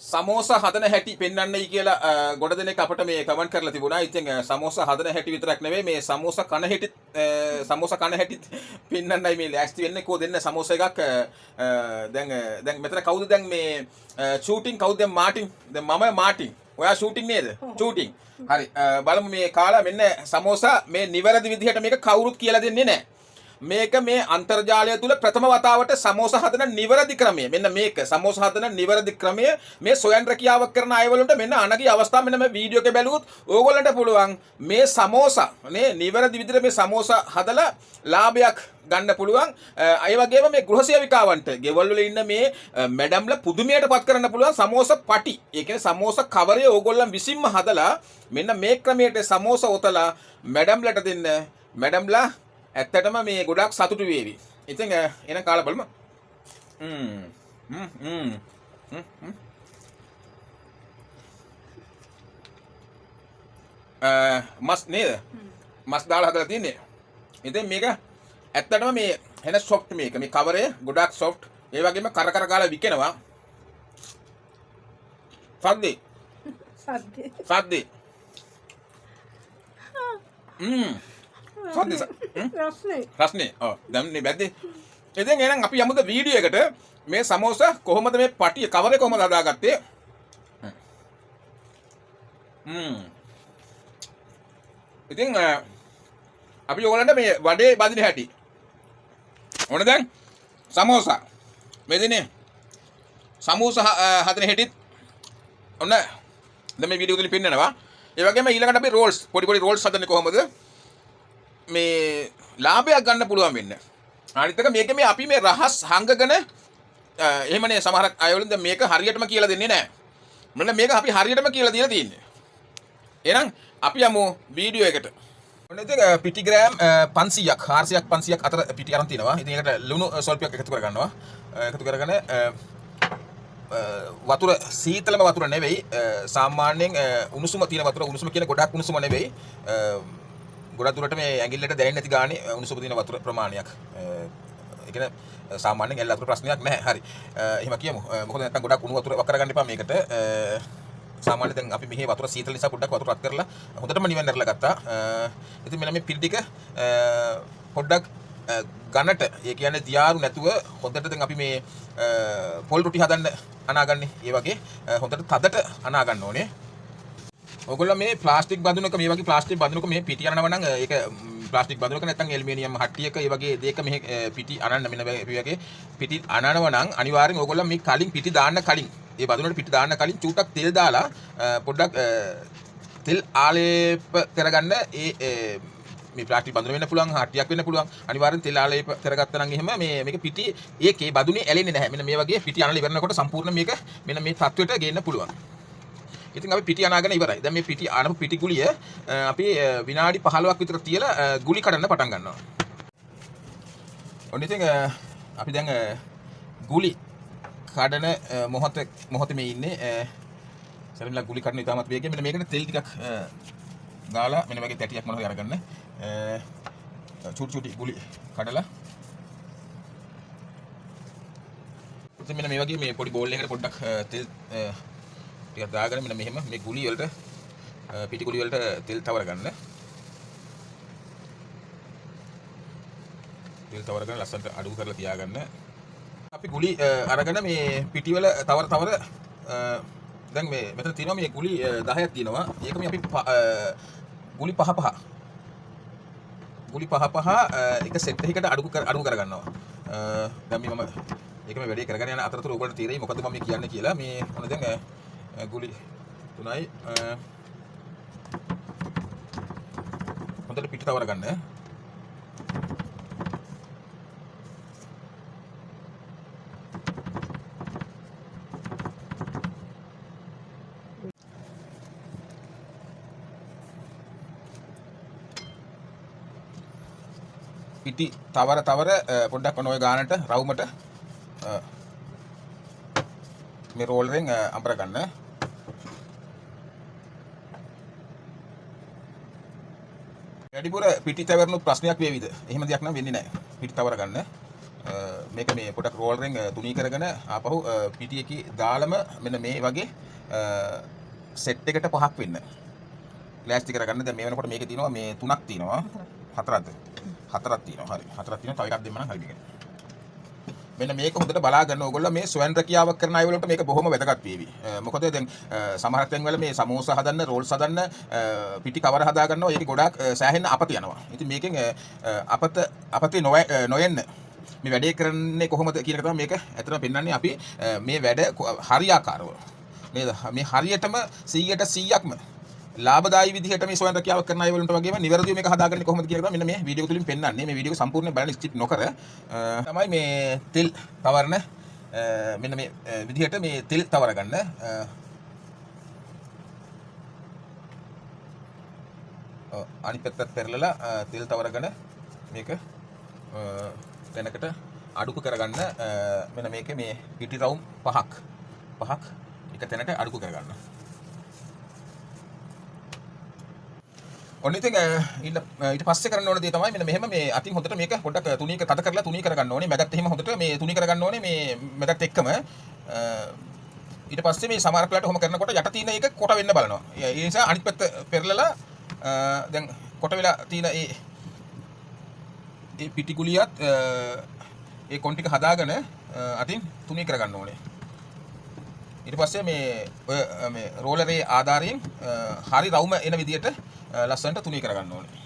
සමෝසා හදන හැටි පෙන්වන්නයි කියලා ගොඩ දෙනෙක් අපිට මේ කමෙන්ට් කරලා තිබුණා. ඉතින් සමෝසා හදන හැටි විතරක් නෙවෙයි මේ සමෝසා කන හැටිත් පෙන්වන්නයි මේ ලෑස්ති වෙන්නේ. කෝ දෙන්න සමෝසා එකක් දැන් මෙතන කවුද දැන් මේ ෂූටින් කවුද දැන් මාටින් දැන් මම මාටින් ඔයා ෂූටින් නේද ෂූටින් හරි බලමු මේ කාලා මෙන්න සමෝසා මේ නිවැරදි විදිහට මේක කවුරුත් කියලා දෙන්නේ නැහැ. මේක මේ අන්තර්ජාලය තුල ප්‍රථම වතාවට සමෝසා හදන නිවැරදි ක්‍රමය. මෙන්න මේක සමෝසා හදන නිවැරදි ක්‍රමය මේ සොයන් රැකියාවක් කරන අයවලුන්ට මෙන්න අනගී අවස්ථාව මෙන්න මේ වීඩියෝ එකේ බැලුවොත් ඕගොල්ලන්ට පුළුවන් මේ සමෝසා නේ නිවැරදි විදිහට මේ සමෝසා හදලා ලාභයක් ගන්න පුළුවන්. ඒ වගේම මේ ගෘහ සේවිකාවන්ට ගෙවල් වල ඉන්න මේ මැඩම්ලා පුදුමයටපත් කරන්න පුළුවන් සමෝසා පටි. ඒ කියන්නේ සමෝසා කවරේ ඕගොල්ලන් විසින්ම හදලා මෙන්න මේ ක්‍රමයට සමෝසා ඔතලා මැඩම්ලට දෙන්න. මැඩම්ලා ඇත්තටම මේ ගොඩක් සතුටු වේවි. ඉතින් එන කාලා බලමු. මස් නේද? මස් දාලා හදලා තියන්නේ. ඉතින් මේක ඇත්තටම මේ එන සොෆ්ට් මේක. මේ කවරේ ගොඩක් සොෆ්ට්. ඒ වගේම කර කර ගාලා විකිනවා. සද්දේ. සද්දේ. රස්නේ දැන් මේ බැද්දේ. ඉතින් එහෙනම් අපි යමුද වීඩියෝ එකට. මේ සමෝසා කොහොමද මේ පටිය කවරේ කොහොමද හදාගත්තේ? ඉතින් අපි ඔයගලන්ට මේ වඩේ බදින හැටි. ඕන දැන් සමෝසා මේ දිනේ සමෝසා හදන හැටිත් ඔන්න දැන් මේ වීඩියෝ එකෙන් පෙන්නනවා. ඒ වගේම ඊළඟට අපි රෝල්ස් පොඩි රෝල්ස් හදන්නේ කොහොමද? මේ ලාභයක් ගන්න පුළුවන් වෙන්න. අනිත් එක මේක මේ අපි මේ රහස් හංගගෙන එහෙමනේ සමහර අයවලුන් දැන් මේක හරියටම කියලා දෙන්නේ නැහැ. මෙන්න මේක අපි හරියටම කියලා දීලා තියෙන්නේ. එහෙනම් අපි යමු වීඩියෝ එකට. ඔන්න ඉතින් පිටි ග්‍රෑම් 500ක් 400ක් 500ක් අතර පිටි අරන් තිනවා. ඉතින් ඒකට ලුණු ස්වල්පයක් එකතු කරගන්නවා. එකතු කරගෙන වතුර සීතලම වතුර නෙවෙයි සාමාන්‍යයෙන් උණුසුම තියෙන වතුර උණුසුම කියන ගොඩක් උණුසුම නෙවෙයි ගොඩක් දුරට මේ ඇඟිල්ලට දැනෙන්නේ නැති ගානේ උණුසුම තියෙන වතුර ප්‍රමාණයක්. ඒ කියන්නේ සාමාන්‍යයෙන් එල්ල වතුර ප්‍රශ්නයක් නැහැ. හරි. එහෙම කියමු. මොකද නැත්තම් ගොඩක් උණු වතුර වක් කරගන්න එපා මේකට. සාමාන්‍යයෙන් දැන් අපි මෙහි වතුර සීතල නිසා පොඩ්ඩක් වතුර රත් කරලා හොඳටම නිවෙන්න ඇරලා ගත්තා. ඉතින් මෙන්න මේ පිළි ටික පොඩ්ඩක් ගන්නට ඒ කියන්නේ දියාරු නැතුව හොඳට දැන් අපි මේ පොල් රොටි හදන්න අනාගන්නේ. ඒ වගේ හොඳට තදට අනා ගන්න ඕනේ. ඔයගොල්ලෝ මේ ප්ලාස්ටික් බඳුනක මේ වගේ ප්ලාස්ටික් බඳුනක මේ පිටි අනනවා නම් ඒක ප්ලාස්ටික් බඳුනක නැත්නම් ඇලුමිනියම් හට්ටියක ඒ වගේ දෙයක මේ පිටි අනන්න මෙන්න මේ වගේ පිටි අනනවා නම් අනිවාර්යෙන් ඔයගොල්ලෝ මේ කලින් පිටි දාන්න කලින් ඒ බඳුනට පිටි දාන්න කලින් චූටක් තෙල් දාලා පොඩ්ඩක් තෙල් ආලේප කරගන්න ඒ මේ ප්ලාස්ටික් බඳුන වෙන්න පුළුවන් හට්ටියක් වෙන්න පුළුවන් අනිවාර්යෙන් තෙල් ආලේප කරගත්තා නම් එහෙම මේක පිටි ඒකේ බඳුනේ ඇලෙන්නේ නැහැ. මෙන්න මේ වගේ පිටි අනලා ඉවරනකොට සම්පූර්ණ මේක මෙන්න මේ තත්වෙට ගේන්න පුළුවන්. ඉතින් අපි පිටි අනාගෙන ඉවරයි. දැන් මේ පිටි අනපු පිටි ගුලිය අපි විනාඩි 15ක් විතර තියලා ගුලි කඩන්න පටන් ගන්නවා. ඔන්න ඉතින් අපි දැන් ගුලි කඩන මොහොතේ මේ ඉන්නේ. සරින්ලා ගුලි කඩන ඉතාමත් වේගයෙන් මෙන්න මේකට තෙල් ටිකක් ගාලා මෙන්න වගේ තැටියක් මොනවා හරි අරගන්න. චූටි ගුලි කඩලා ඉතින් මෙන්න මේ වගේ මේ පොඩි බෝල් එකකට පොඩ්ඩක් තෙල් ටිකක් දාගෙන මෙන්න මෙහෙම මේ ගුලි වලට පිටි ගුලි වලට තෙල් තවර ගන්න. තෙල් තවර ගන්න ලස්සනට අඩු කරලා තියාගන්න. අපි ගුලි අරගෙන මේ පිටි වල තවර දැන් මේ මෙතන තියෙනවා මේ ගුලි 10ක් තියෙනවා. ඒක මේ අපි ගුලි පහ එක සෙට් එකකට අඩු කරගන්නවා. දැන් මේ මම ඒකම වැඩේ කරගෙන යන අතරතුර ඔයගොල්ලෝ තීරෙයි මොකද මම කියන්නේ කියලා. මේ ඔන්න දැන් ගුලි 3යි හොඳට පිට තවර ගන්න. පිටි තවර පොඩ්ඩක් ඔය ගානට රවුමට මේ රෝලරෙන් අඹර ගන්න. වැඩිපුර පිටි තවරනු ප්‍රශ්නයක් වේවිද? එහෙම දෙයක් නම් වෙන්නේ නැහැ. පිටි තවර ගන්න. මේක මේ පොඩක් රෝලරෙන් තුනී කරගෙන ආපහු පිටි එකේ දාලම මෙන්න මේ වගේ සෙට් එකට 5ක් වෙන්න ප්ලාස්ටික් කරගන්න. දැන් මේ වෙනකොට මේකේ තියෙනවා මේ 3ක් තියෙනවා. 4ක්ද? 4ක් තියෙනවා. හරි. 4ක් තියෙනවා. තව එකක් දෙන්න නම් හරි මේක. මෙන්න මේක හොඳට බලා ගන්න ඕගොල්ලෝ මේ ස්වයන් රැකියාවක් කරන අය වලට මේක බොහොම වැදගත් වේවි. මොකද දැන් සමහර තැන්වල මේ සමෝසා හදන්න, රෝල්ස් හදන්න, පිටි කවර හදා ගන්නවා. ඒක ගොඩාක් සෑහෙන අපත යනවා. ඉතින් මේකෙන් අපතේ නොයෙන්න මේ වැඩේ කරන්නේ කොහොමද කියන එක තමයි මේක ඇත්තටම පෙන්වන්නේ. අපි මේ වැඩ හරියාකාරව නේද? මේ හරියටම 100%ක්ම ලාභදායී විදිහට මේ ස්වයං රැකියාවක් කරන අය වලට වගේම නිවැරදිව මේක හදාගන්නේ කොහොමද කියන එක තමයි මෙන්න මේ වීඩියෝ තුලින් පෙන්වන්නේ. මේ වීඩියෝ සම්පූර්ණයෙන් බලන්න ස්කිප් නොකර තමයි මේ තෙල් තවරන මෙන්න මේ විදිහට මේ තෙල් තවර ගන්න. අනිත් පැත්තත් පෙරලලා තෙල් තවරගෙන මේක දැනකට අඩුක කරගන්න. මෙන්න මේකේ මේ පිටි රවුම් පහක් එක තැනට අඩුක කරගන්න. ඔන්න ඉතින් ඊට පස්සේ කරන්න ඕන දේ තමයි මෙන්න මෙහෙම මේ අතින් හොඳට මේක පොඩ්ඩක් තද කරලා තුනී කරගන්න ඕනේ. මැදත් එහෙම හොඳට මේ තුනී කරගන්න ඕනේ මේ මැදත් එක්කම. ඊට පස්සේ මේ සමහර වෙලාවට ඔහොම කරනකොට යට තියෙන එක කොට වෙන්න බලනවා. ඒ නිසා අනිත් පැත්ත පෙරලලා දැන් කොට වෙලා තියෙන ඒ පිටි ගුලියත් ඒ කොන් ටික හදාගෙන අතින් තුනී කරගන්න ඕනේ. ඊට පස්සේ මේ රෝලරේ ආධාරයෙන් හරි රවුම එන විදියට ලස්සනට තුනී කරගන්න ඕනේ.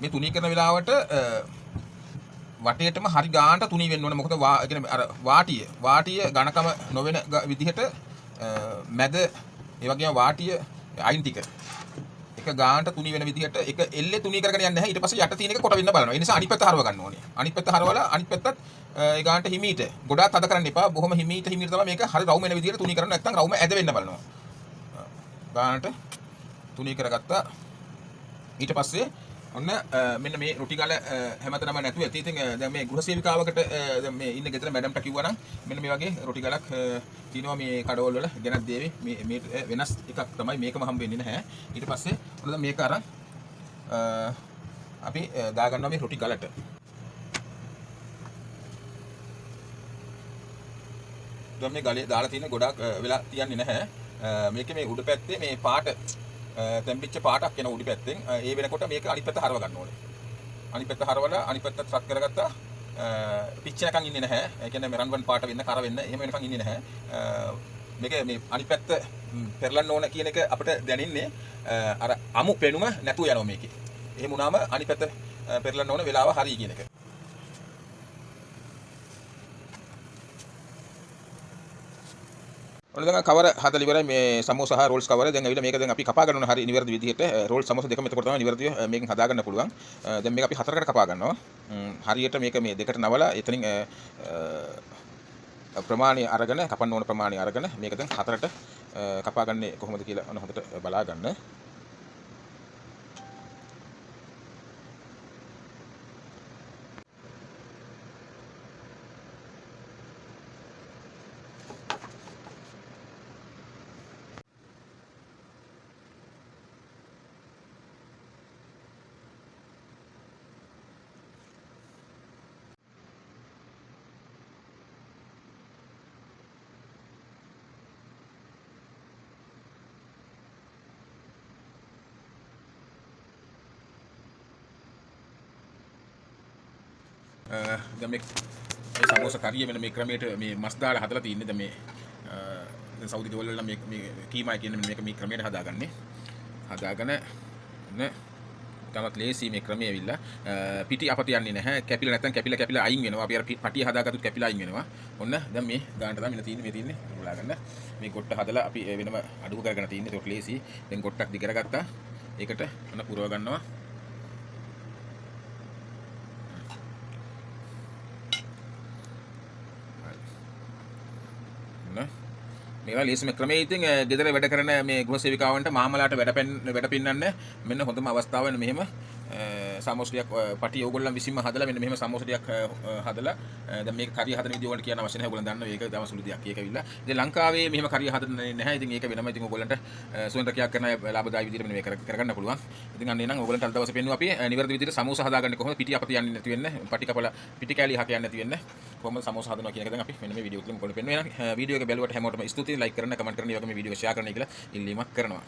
මේ තුනී කරන වෙලාවට වටේටම හරි ගානට තුනී වෙන්න ඕනේ. මොකද අර වාටිය ඝනකම නොවන විදිහට මැද ඒ වගේම වාටිය අයින් ටික එක ගානට තුනී වෙන විදිහට එක එල්ලේ තුනී කරගෙන යන්නේ නැහැ. ඊට පස්සේ යට තියෙන එක කොට වෙන්න බලනවා. ඒ නිසා අනිත් පැත්ත හරව ගන්න ඕනේ. අනිත් පැත්ත හරවලා අනිත් පැත්තත් ඒ ගානට හිමීට ගොඩාක් තද කරන්න එපා. බොහොම හිමීට තමයි මේක හරි රවුම එන විදිහට තුනී කරන්න. නැත්නම් රවුම ඇද වෙන්න බලනවා. ගානට තුනී කරගත්තා. ඊට පස්සේ ඔන්න මෙන්න මේ රොටි ගල හැමතැනම නැතුව ඇති. ඉතින් දැන් මේ ගෘහ සේවිකාවකට දැන් මේ ඉන්න ගෙදර මැඩම්ට කිව්වනම් මෙන්න මේ වගේ රොටි ගලක් තියෙනවා මේ කඩවල වල ගෙනත් දේවි. මේ වෙනස් එකක් තමයි මේකම හම්බ වෙන්නේ නැහැ. ඊට පස්සේ ඔන්න දැන් මේක අරන් අපි දාගන්නවා මේ රොටි ගලට. දැන් මේ ගලේ දාලා තියෙන ගොඩක් වෙලා තියන්නේ නැහැ. මේකේ මේ උඩ පැත්තේ මේ පාට තැම්පිච්ච පාටක් එන උඩි පැත්තෙන් ඒ වෙනකොට මේක අනිත් පැත්ත හරව ගන්න ඕනේ. අනිත් පැත්ත හරවලා අනිත් පැත්තත් සක් කරගත්තා. පිච්චෙනකන් ඉන්නේ නැහැ. ඒ කියන්නේ මේ රන්වන් පාට වෙන්න කර වෙන්න එහෙම වෙනකන් ඉන්නේ නැහැ. මේක මේ අනිත් පැත්ත පෙරලන්න ඕන කියන එක අපිට දැනෙන්නේ අර අමු පෙනුම නැතුව යනවා මේකේ. එහෙම වුණාම අනිත් පැත්ත පෙරලන්න ඕන වෙලාව හරිය කියන එක. ඔන්න දැන් කවර හදලා ඉවරයි මේ සමෝසා හා රෝල්ස් කවර. දැන් ඇවිල්ලා මේක දැන් අපි කපා ගන්න ඕන හරි නිවැරදි විදිහට. රෝල් සමෝසා දෙකම එතකොට තමයි නිවැරදිව මේකෙන් හදා ගන්න පුළුවන්. දැන් මේක අපි 4කට කපා ගන්නවා. හරියට මේක මේ දෙකට නවලා එතනින් ප්‍රමාණය අරගෙන කපන්න ඕන ප්‍රමාණය අරගෙන මේක දැන් 4ට කපා ගන්නේ කොහොමද කියලා ඔන්න හොඳට බලා ගන්න. දැන් මේ සමෝසා කරිය මෙන්න මේ ක්‍රමයට මේ මස් දාලා හදලා තින්නේ. දැන් මේ දැන් සෞදි දෙවල් වල මේ කීමා කියන්නේ මේක මේ ක්‍රමයට හදාගන්නේ. හදාගෙන නේ තමත් ලේසි මේ ක්‍රමය ඇවිල්ලා පිටි අපත යන්නේ නැහැ. කැපිලා නැත්නම් කැපිලා අයින් වෙනවා. අපි අර පටිය හදාගත්තොත් කැපිලා අයින් වෙනවා. ඔන්න දැන් මේ ගානට තමයි මෙන්න තියෙන්නේ. මේ තියෙන්නේ උලා ගන්න. මේ ගොට්ට හදලා අපි වෙනම අඩුව කරගෙන තින්නේ. ඒක ලේසි. දැන් ගොට්ටක් දිග කරගත්තා. ඒකට ඔන්න පුරව ගන්නවා. මේවා ලේසිම ක්‍රමයේ ඉතින් ගෙදර වැඩ කරන මේ ගෘහ සේවිකාවන්ට මාමලාට වැඩ පින්නන්න මෙන්න හොඳම අවස්ථාව වෙන මෙහෙම සමෝසටියක් පටි ඕගොල්ලන් විසින්ම හදලා මෙන්න මෙහෙම සමෝසටියක් හදලා දැන් මේක කරිය හදන විදිය ඔයගොල්ලන්ට කියන්න අවශ්‍ය නැහැ. ඔයගොල්ලන් දන්නවා ඒක තම සුළු දෙයක්. ඒක ඇවිල්ලා ඉතින් ලංකාවේ මෙහෙම කරිය හදන්නේ නැහැ. ඉතින් ඒක වෙනම ඉතින් ඔයගොල්ලන්ට සුවඳකයක් කරන ලාභදායී විදියට මෙන්න මේක කරගන්න පුළුවන්. ඉතින් අන්න එනං ඔයගොල්ලන්ට අද දවසේ පෙන්නුවා අපි නිවැරදි විදියට සමෝසා හදාගන්නේ කොහොමද පිටි අපත යන්නේ නැති වෙන්න පටි කපලා පිටි කෑලි හක යන්නේ නැති වෙන්න කොහොමද සමෝසා හදනවා කියන එක දැන් අපි මෙන්න මේ වීඩියෝ එකෙන් ඔයගොල්ලන්ට පෙන්වනවා. වීඩියෝ එක බැලුවට හැමෝටම ස්තුතියි ලයික් කරන්න කමෙන්ට් කරන්න ඒ වගේම වීඩියෝ එක ෂෙයා කරන්න කියලා ඉල්ලීමක් කරනවා.